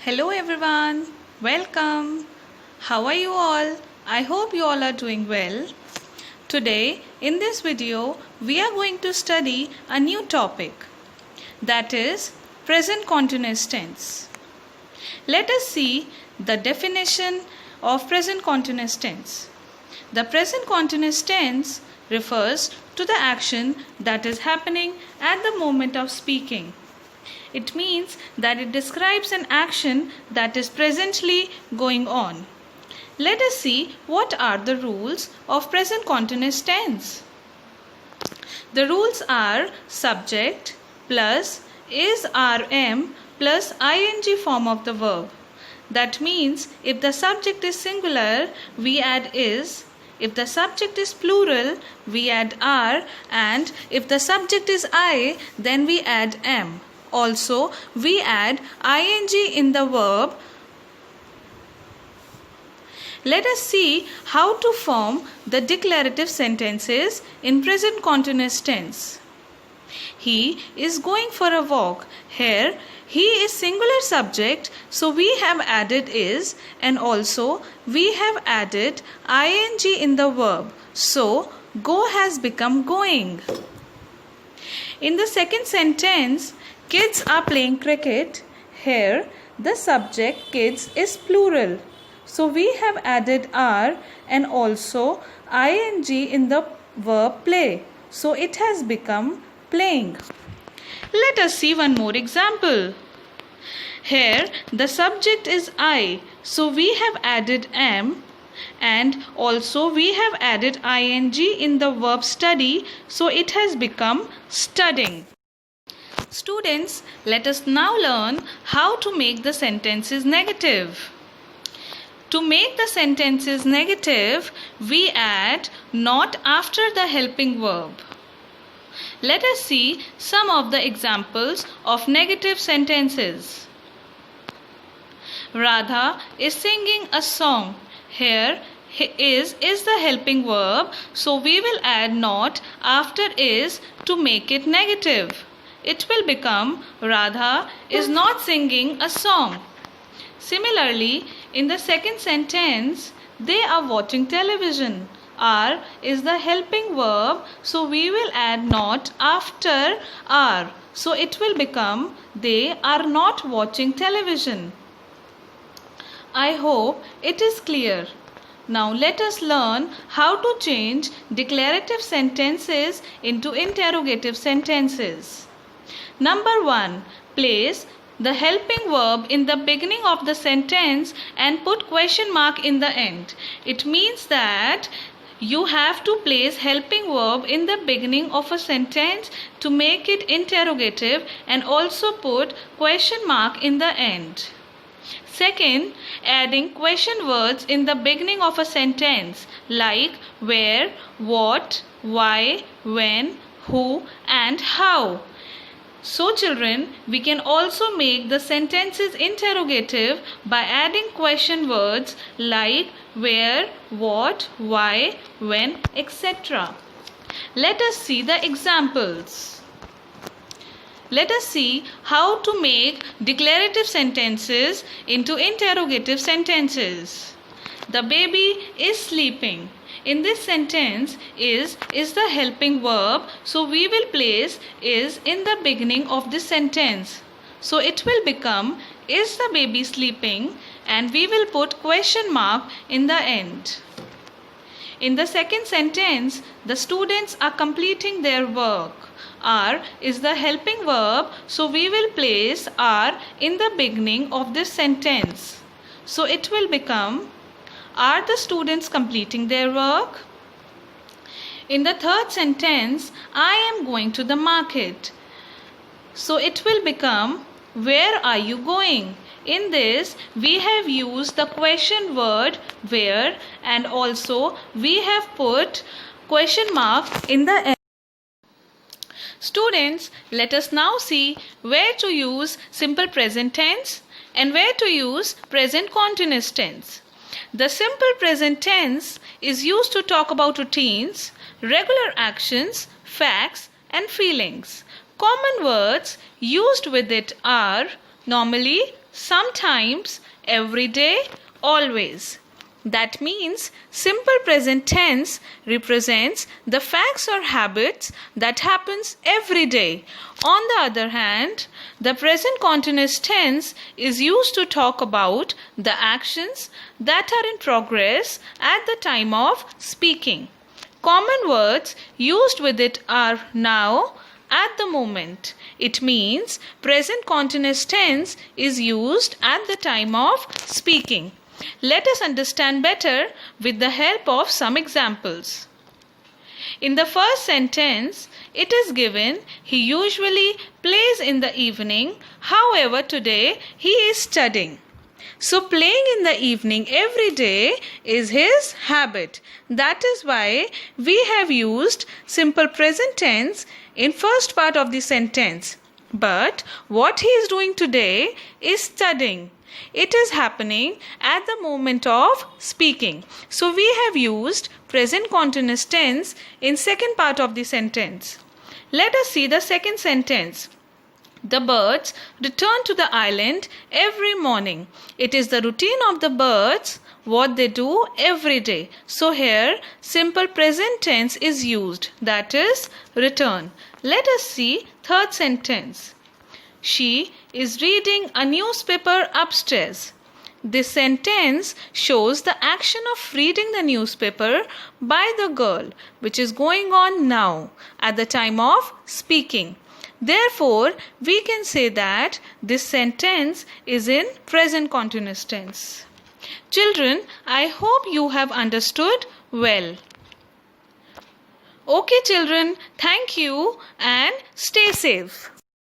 Hello everyone, welcome. How are you all? I hope you all are doing well. Today in this video we are going to study a new topic, that is present continuous tense. Let us see the definition of present continuous tense. The present continuous tense refers to the action that is happening at the moment of speaking. It means that it describes an action that is presently going on. Let us see what are the rules of present continuous tense. The rules are subject plus is rm plus ing form of the verb. That means if the subject is singular, we add is. If the subject is plural, we add are, and if the subject is I, then we add am. Also, we add ing in the verb. Let us see how to form the declarative sentences in present continuous tense. He is going for a walk. Here, he is singular subject, so we have added is, and also we have added ing in the verb. So, go has become going. In the second sentence, kids are playing cricket. Here, the subject kids is plural. So we have added are and also ing in the verb play. So it has become playing. Let us see one more example. Here, the subject is I. So we have added am, and also we have added ing in the verb study. So it has become studying. Students, let us now learn how to make the sentences negative. To make the sentences negative, we add not after the helping verb. Let us see some of the examples of negative sentences. Radha is singing a song. Here, is the helping verb, so we will add not after is to make it negative. It will become Radha is not singing a song. Similarly, in the second sentence, they are watching television. Are is the helping verb, so we will add not after are. So it will become they are not watching television. I hope it is clear. Now let us learn how to change declarative sentences into interrogative sentences. Number 1. Place the helping verb in the beginning of the sentence and put question mark in the end. It means that you have to place helping verb in the beginning of a sentence to make it interrogative and also put question mark in the end. Second, adding question words in the beginning of a sentence like where, what, why, when, who and how. So children, we can also make the sentences interrogative by adding question words like where, what, why, when, etc. Let us see the examples. Let us see how to make declarative sentences into interrogative sentences. The baby is sleeping. In this sentence, is the helping verb, so we will place is in the beginning of this sentence. So it will become is the baby sleeping, and we will put question mark in the end. In the second sentence, the students are completing their work. Are is the helping verb, so we will place are in the beginning of this sentence. So it will become are the students completing their work? In the third sentence, I am going to the market. So it will become where are you going? In this, we have used the question word where, and also we have put question mark in the end. Students, let us now see where to use simple present tense and where to use present continuous tense. The simple present tense is used to talk about routines, regular actions, facts and feelings. Common words used with it are normally sometimes, every day, always. That means simple present tense represents the facts or habits that happens every day. On the other hand, the present continuous tense is used to talk about the actions that are in progress at the time of speaking. Common words used with it are now, at the moment. It means present continuous tense is used at the time of speaking. Let us understand better with the help of some examples. In the first sentence, it is given, he usually plays in the evening, however today he is studying. So playing in the evening every day is his habit. That is why we have used simple present tense in first part of the sentence. But what he is doing today is studying. It is happening at the moment of speaking. So we have used present continuous tense in second part of the sentence. Let us see the second sentence. The birds return to the island every morning. It is the routine of the birds what they do every day. So here simple present tense is used, that is return. Let us see third sentence. She is reading a newspaper upstairs. This sentence shows the action of reading the newspaper by the girl, which is going on now at the time of speaking. Therefore, we can say that this sentence is in present continuous tense. Children, I hope you have understood well. Okay, children, thank you and stay safe.